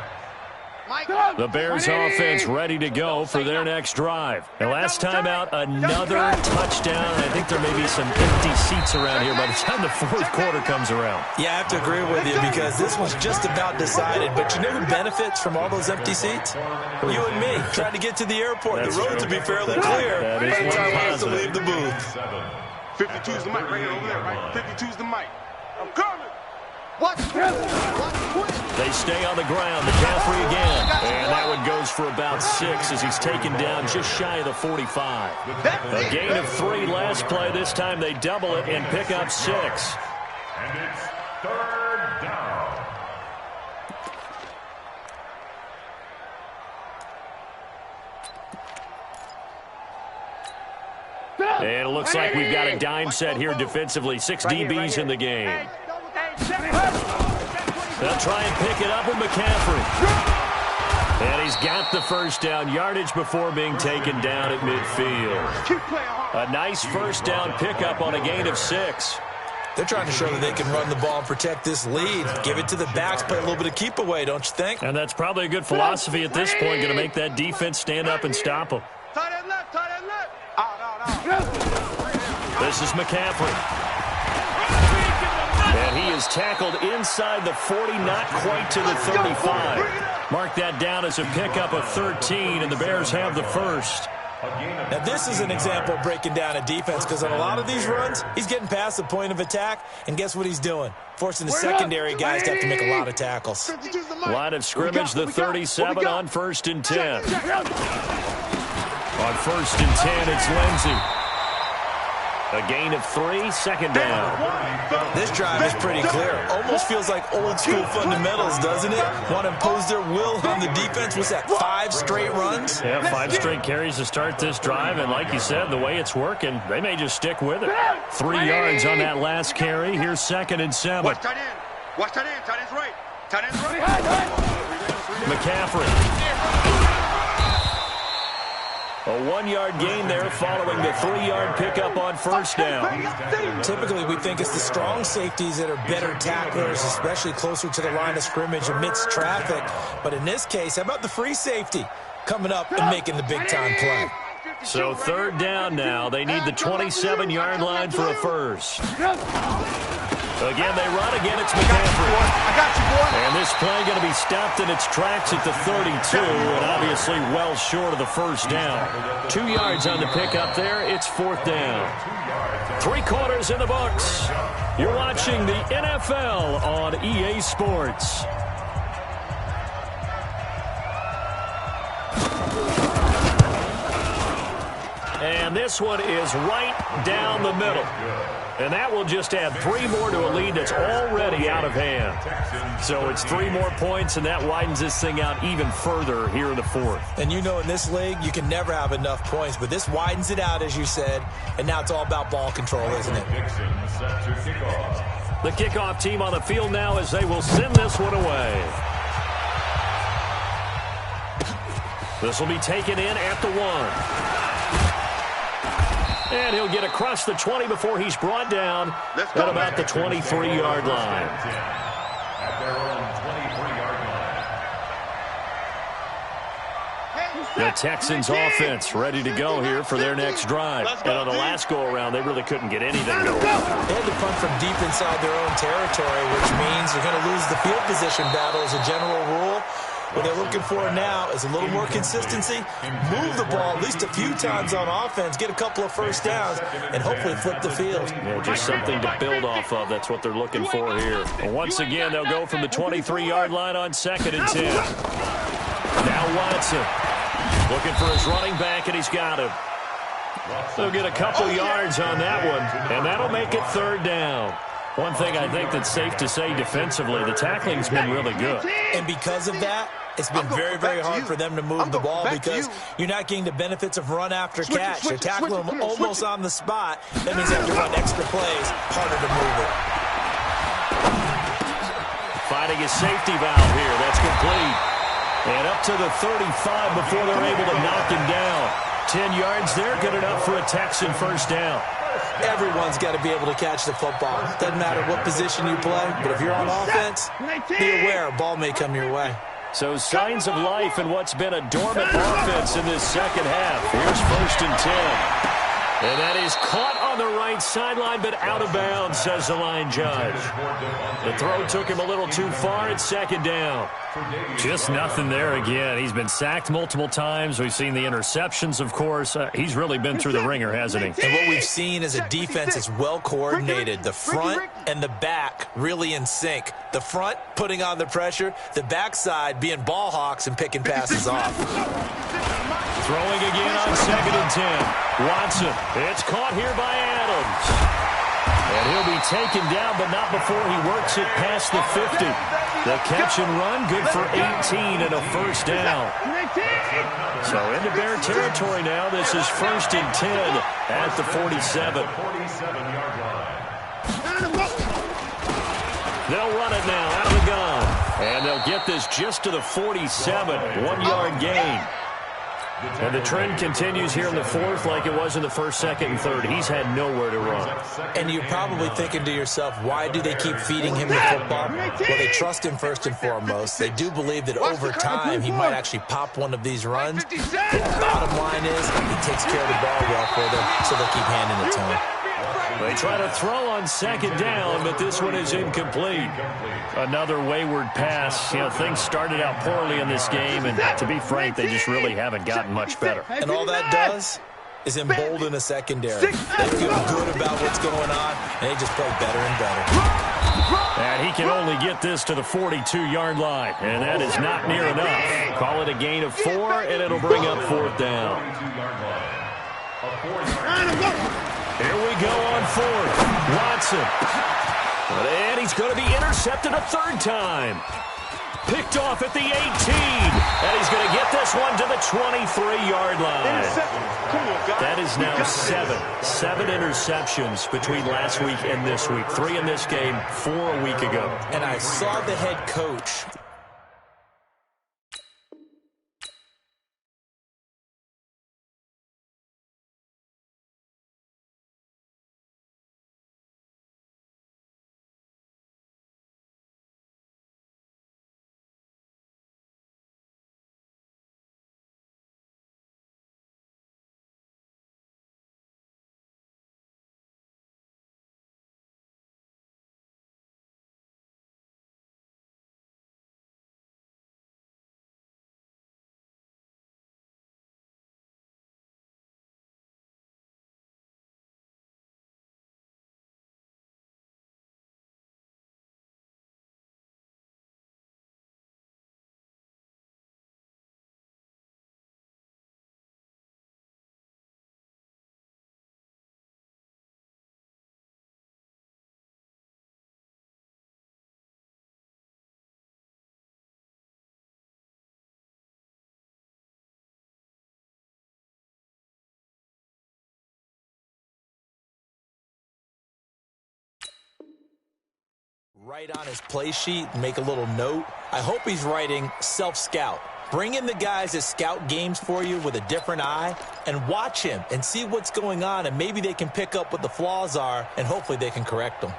The Bears offense ready to go for their next drive. And last time out, another touchdown. I think there may be some empty seats around here by the time the fourth quarter comes around. Yeah, I have to agree with you because this was just about decided. But you know who benefits from all those empty seats? You and me, trying to get to the airport. That's the roads true. will be fairly clear That by is the one time we have to positive. leave the booth. 52's the mic right here over there, right? 52's the mic. I'm coming. What? They stay on the ground. McCaffrey again. And that one goes for about 6 as he's taken down just shy of the 45. A gain of 3 last play. This time they double it and pick up 6. And it's third down. And it looks like we've got a dime set here defensively. 6 DBs in the game. They'll try and pick it up with McCaffrey. And he's got the first down yardage before being taken down at midfield. A nice first down pickup on a gain of 6. They're trying to show that they can run the ball and protect this lead. Give it to the backs, play a little bit of keep away, don't you think? And that's probably a good philosophy at this point, going to make that defense stand up and stop them. Tight end left, tight end left. Out. This is McCaffrey. And he is tackled inside the 40, not quite to the 35. Mark that down as a pickup of 13, and the Bears have the first. Now, this is an example of breaking down a defense because on a lot of these runs, he's getting past the point of attack, and guess what he's doing? Forcing the secondary guys to have to make a lot of tackles. Line of scrimmage, the 37 on 1st and 10. On 1st and 10, it's Lindsey. A gain of 3, second down. This drive is pretty clear. Almost feels like old school fundamentals, doesn't it? Want to impose their will on the defense. What's that, 5 straight runs? Yeah, 5 straight carries to start this drive, and like you said, the way it's working, they may just stick with it. 3 yards on that last carry. Here's 2nd and 7. Watch tight end. Watch tight end. Tight end's right. Tight end's right. McCaffrey. A 1-yard gain there following the 3-yard pickup on first down. Typically, we think it's the strong safeties that are better tacklers, especially closer to the line of scrimmage amidst traffic. But in this case, how about the free safety coming up and making the big-time play? So 3rd down now. They need the 27-yard line for a first. Again, they run. Again, it's McCaffrey. I got you, boy. And this play going to be stopped in its tracks at the 32, and obviously well short of the first down. 2 yards on the pickup there. It's 4th down. 3 quarters in the books. You're watching the NFL on EA Sports. And this one is right down the middle. And that will just add 3 more to a lead that's already out of hand. So it's 3 more points, and that widens this thing out even further here in the 4th. And you know in this league, you can never have enough points, but this widens it out, as you said, and now it's all about ball control, isn't it? The kickoff team on the field now as they will send this one away. This will be taken in at the 1. And he'll get across the 20 before he's brought down at about the 23-yard line. At their own 23-yard line. The Texans offense ready to go here for their next drive. And on the last go-around, they really couldn't get anything going. They had to punt from deep inside their own territory, which means you're going to lose the field position battle as a general rule. What they're looking for now is a little more consistency, move the ball at least a few times on offense, get a couple of first downs, and hopefully flip the field. Yeah, just something to build off of. That's what they're looking for here. Well, once again, they'll go from the 23-yard line on 2nd and 10. Now Watson looking for his running back, and he's got him. They'll get a couple yards on that one, and that'll make it 3rd down. One thing I think that's safe to say defensively, the tackling's been really good. And because of that, it's been very, very hard for them to move the ball because you're not getting the benefits of run after catch. They're tackling them almost on the spot. That means they have to run extra plays, harder to move it. Finding a safety valve here. That's complete. And up to the 35 before they're able to knock him down. 10 yards there, good enough for a Texan first down. Everyone's got to be able to catch the football. Doesn't matter what position you play, but if you're on offense, be aware a ball may come your way. So signs of life in what's been a dormant offense in this second half. Here's 1st and 10. And that is caught on the right sideline, but out of bounds, says the line judge. The throw took him a little too far. It's 2nd down. Just nothing there again. He's been sacked multiple times. We've seen the interceptions, of course. He's really been through the ringer, hasn't he? And what we've seen is a defense that's well coordinated. The front and the back really in sync. The front putting on the pressure. The backside being ball hawks and picking passes off. Throwing again on 2nd and 10. Watson. It's caught here by Adams. And he'll be taken down, but not before he works it past the 50. The catch and run, good for 18 and a first down. So into Bear territory now. This is 1st and 10 at the 47. They'll run it now out of the gun. And they'll get this just to the 47. 1-yard gain. And the trend continues here in the 4th like it was in the 1st, 2nd, and 3rd. He's had nowhere to run. And you're probably thinking to yourself, why do they keep feeding him the football? Well, they trust him first and foremost. They do believe that over time he might actually pop one of these runs. The bottom line is he takes care of the ball well for them, so they'll keep handing it to him. They try to throw on 2nd down, but this one is incomplete. Another wayward pass. You know, things started out poorly in this game, and to be frank, they just really haven't gotten much better. And all that does is embolden a secondary. They feel good about what's going on, and they just play better and better. And he can only get this to the 42-yard line, and that is not near enough. Call it a gain of 4, and it'll bring up 4th down. Here we go on 4th. Watson. And he's going to be intercepted a 3rd time. Picked off at the 18. And he's going to get this one to the 23-yard line. That is now 7 interceptions between last week and this week. 3 in this game, 4 a week ago. And I saw the head coach write on his play sheet and make a little note. I hope he's writing self-scout. Bring in the guys that scout games for you with a different eye and watch him and see what's going on, and maybe they can pick up what the flaws are, and hopefully they can correct them.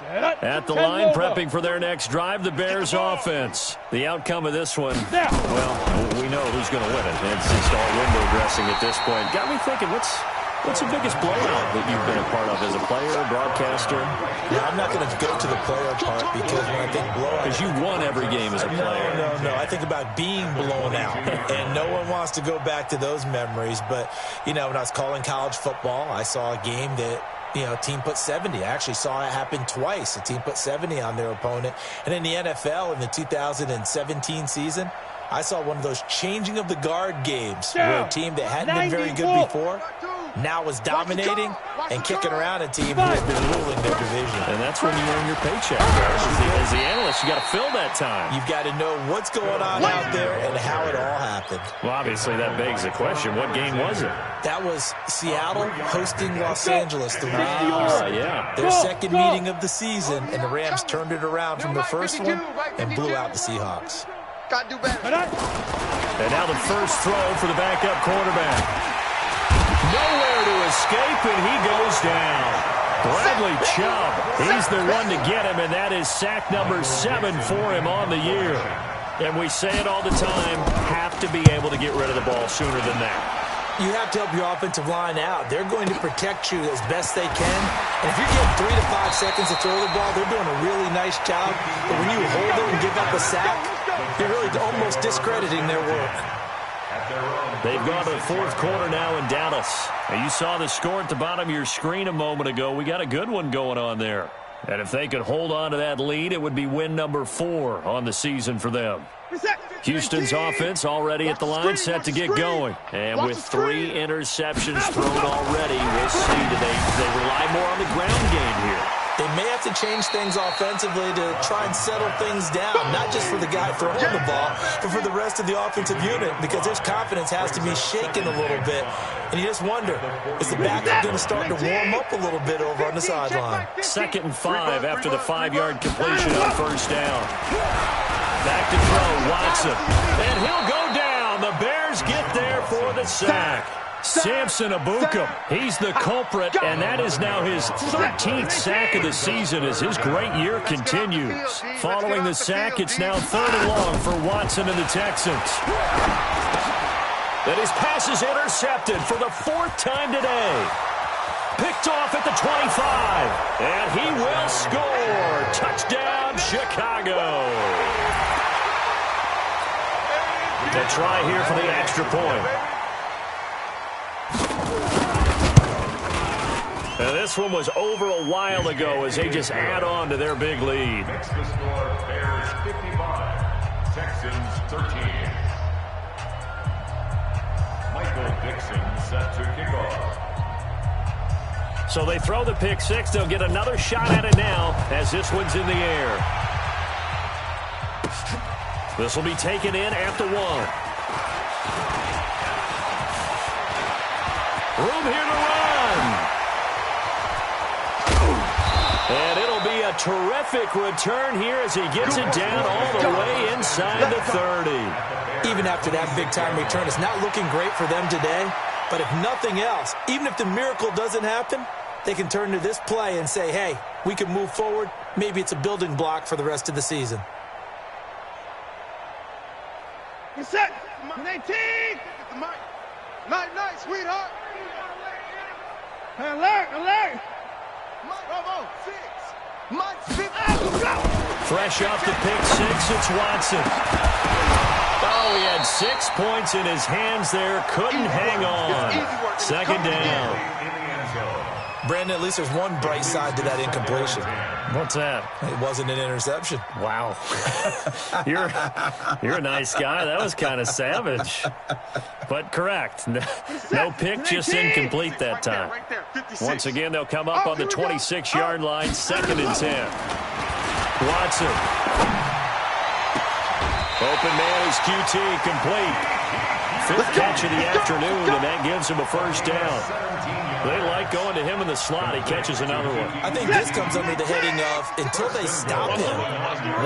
At the line, prepping for their next drive, the Bears offense. The outcome of this one, well, we know who's going to win it. It's just all window dressing at this point. Got me thinking, what's What's the biggest blowout that you've been a part of as a player, broadcaster? Yeah, I'm not going to go to the player part because when I think blowout... Because you won every game as a player. No. I think about being blown out. And no one wants to go back to those memories. But, you know, when I was calling college football, I saw a game that, you know, a team put 70. I actually saw it happen twice. A team put 70 on their opponent. And in the NFL, in the 2017 season, I saw one of those changing of the guard games where a team that hadn't been very good before now was dominating and kicking around a team who had been ruling their division. And that's when you earn your paycheck. As the analyst, you got to fill that time. You've got to know what's going on out there and how it all happened. Well, obviously, that begs the question, what game was it? That was Seattle hosting Los Angeles the week yeah. their second meeting of the season, and the Rams turned it around from the first one and blew out the Seahawks. Got to do better. And now the first throw for the backup quarterback. Nowhere to escape, and he goes down. Bradley Chubb, he's the one to get him, and that is sack number 7 for him on the year. And we say it all the time, have to be able to get rid of the ball sooner than that. You have to help your offensive line out. They're going to protect you as best they can. And if you're getting 3 to 5 seconds to throw the ball, they're doing a really nice job. But when you hold it and give up a sack, you're really almost discrediting their work. They've gone to the fourth quarter now in Dallas. And you saw the score at the bottom of your screen a moment ago. We got a good one going on there. And if they could hold on to that lead, it would be win number 4 on the season for them. Houston's offense already at the line, set to get going. And with 3 interceptions thrown already, we'll see. Do they rely more on the ground game here? They may have to change things offensively to try and settle things down, not just for the guy throwing the ball, but for the rest of the offensive unit, because their confidence has to be shaken a little bit. And you just wonder, is the backup going to start to warm up a little bit over on the sideline? 2nd and 5 after the 5-yard completion on first down. Back to throw, Watson. And he'll go down. The Bears get there for the sack. Samson Ebukam, he's the culprit, and that is now his 13th sack of the season as his great year continues. Following the sack, it's now 3rd and long for Watson and the Texans. And his pass is intercepted for the 4th time today. Picked off at the 25, and he will score. Touchdown, Chicago. A try here for the extra point. And this one was over a while ago as they just add on to their big lead. Next to score, Bears 55, Texans 13. Michael Dixon set to kick off. So they throw the pick 6. They'll get another shot at it now as this one's in the air. This will be taken in at the 1. Room here to run. And it'll be a terrific return here as he gets it down all the way inside the 30. Even after that big-time return, it's not looking great for them today. But if nothing else, even if the miracle doesn't happen, they can turn to this play and say, hey, we can move forward. Maybe it's a building block for the rest of the season. You're set. 19. Night, sweetheart. Alert. Bravo, 6. Mike, 5. Fresh off the pick 6, it's Watson. Oh, he had 6 points in his hands there. Couldn't hang on. 2nd down. Brandon, at least there's one bright side to that incompletion. What's that? It wasn't an interception. Wow. You're a nice guy. That was kind of savage. But correct. No pick, just incomplete that time. Once again, they'll come up on the 26-yard line, 2nd and 10. Watson. Open man is QT, complete. 5th catch of the afternoon, and that gives him a first down. They like going to him in the slot. He catches another one. I think this comes under the heading of, until they stop him,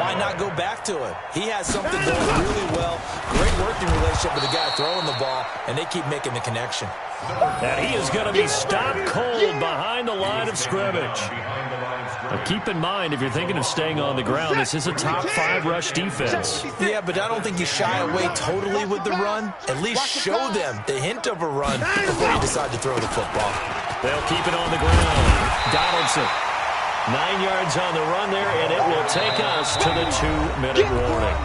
why not go back to him? He has something going really well. Great working relationship with the guy throwing the ball, and they keep making the connection. And he is going to be stopped cold behind the line of scrimmage. Now keep in mind, if you're thinking of staying on the ground, this is a top 5 rush defense. Yeah, but I don't think you shy away totally with the run. At least show them the hint of a run before you decide to throw the football. They'll keep it on the ground. Donaldson, 9 yards on the run there, and it will take us to the 2-minute warning.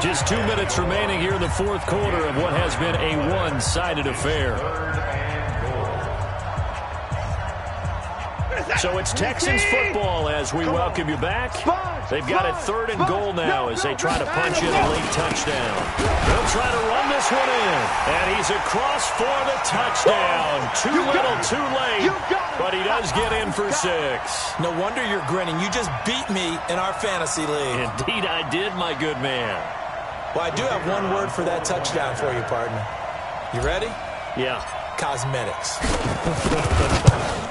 Just 2 minutes remaining here in the fourth quarter of what has been a one-sided affair. So it's Texans football as we welcome you back. They've got it 3rd and goal now as they try to punch in a late touchdown. They'll try to run this one in, and he's across for the touchdown. Too little, too late, but he does get in for 6. No wonder you're grinning. You just beat me in our fantasy league. Indeed I did, my good man. Well, I do have one word for that touchdown for you, partner. You ready? Yeah. Cosmetics.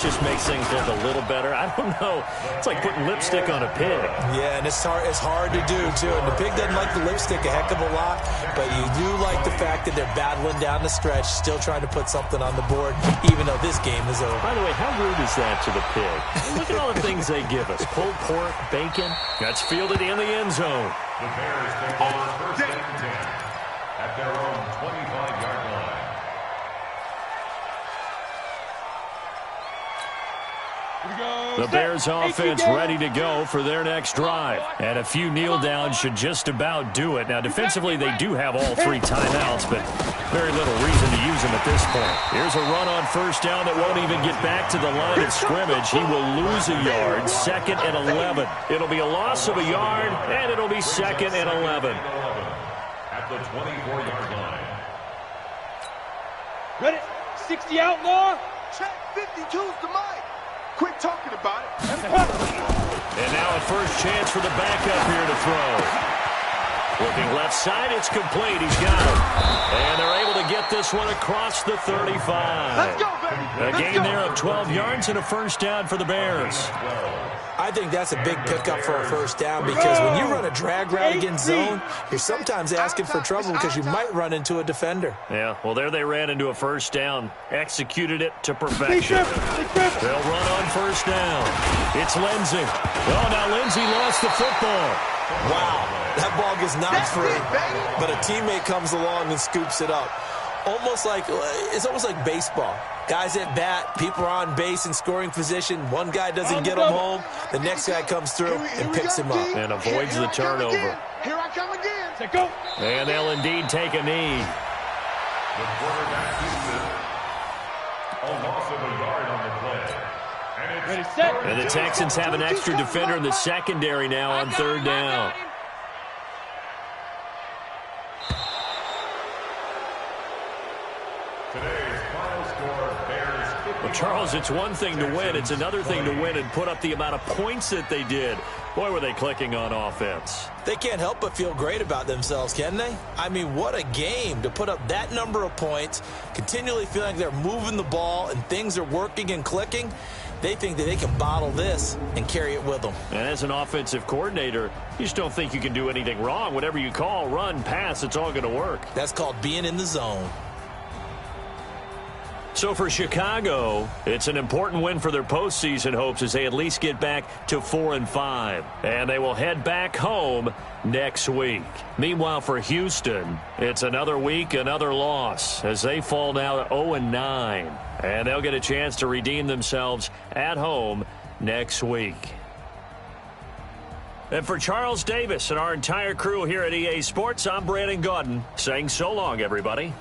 Just makes things look a little better. I don't know. It's like putting lipstick on a pig. Yeah, and it's hard to do, too. And the pig doesn't like the lipstick a heck of a lot, but you do like the fact that they're battling down the stretch, still trying to put something on the board, even though this game is over. By the way, how rude is that to the pig? Look at all the things they give us. Pulled pork, bacon. That's fielded in the end zone. The Bears take over 1st and 10 at their own 25-yard line. The Bears offense ready to go for their next drive. And a few kneel downs should just about do it. Now, defensively, they do have all 3 timeouts, but very little reason to use them at this point. Here's a run on 1st down that won't even get back to the line of scrimmage. He will lose a yard, 2nd and 11. It'll be a loss of a yard, and it'll be 2nd and 11. At the 24-yard line. Ready? 60 outlaw. Check 52's the mic. Quit talking about it. And now a first chance for the backup here to throw. Looking left side, it's complete. He's got it. And they're able to get this one across the 35. Let's go, baby. A gain there of 12 yards and a first down for the Bears. I think that's a big pickup for a 1st down because when you run a drag route against zone, you're sometimes asking for trouble because you might run into a defender. Yeah, well, there they ran into a 1st down. Executed it to perfection. They'll run on 1st down. It's Lindsey. Oh, now Lindsey lost the football. Wow, that ball gets knocked free, but a teammate comes along and scoops it up. It's almost like baseball. Guys at bat, people are on base in scoring position. One guy doesn't get him home. The next guy comes through and picks him up. And avoids the turnover. Here I come again. Go. And they'll indeed take a knee. The quarterback keeps it. A loss of a yard on the play. And it's Ready, set. And the Texans have an extra defender in the secondary now on 3rd down. today's final score, Bears 50. Well, Charles, it's one thing to win. It's another thing to win and put up the amount of points that they did. Boy, were they clicking on offense. They can't help but feel great about themselves, can they? I mean, what a game to put up that number of points, continually feeling like they're moving the ball and things are working and clicking. They think that they can bottle this and carry it with them. And as an offensive coordinator, you just don't think you can do anything wrong. Whatever you call, run, pass, it's all going to work. That's called being in the zone. So for Chicago, it's an important win for their postseason hopes as they at least get back to 4-5. And they will head back home next week. Meanwhile, for Houston, it's another week, another loss as they fall now to 0-9. And they'll get a chance to redeem themselves at home next week. And for Charles Davis and our entire crew here at EA Sports, I'm Brandon Gaudin saying so long, everybody.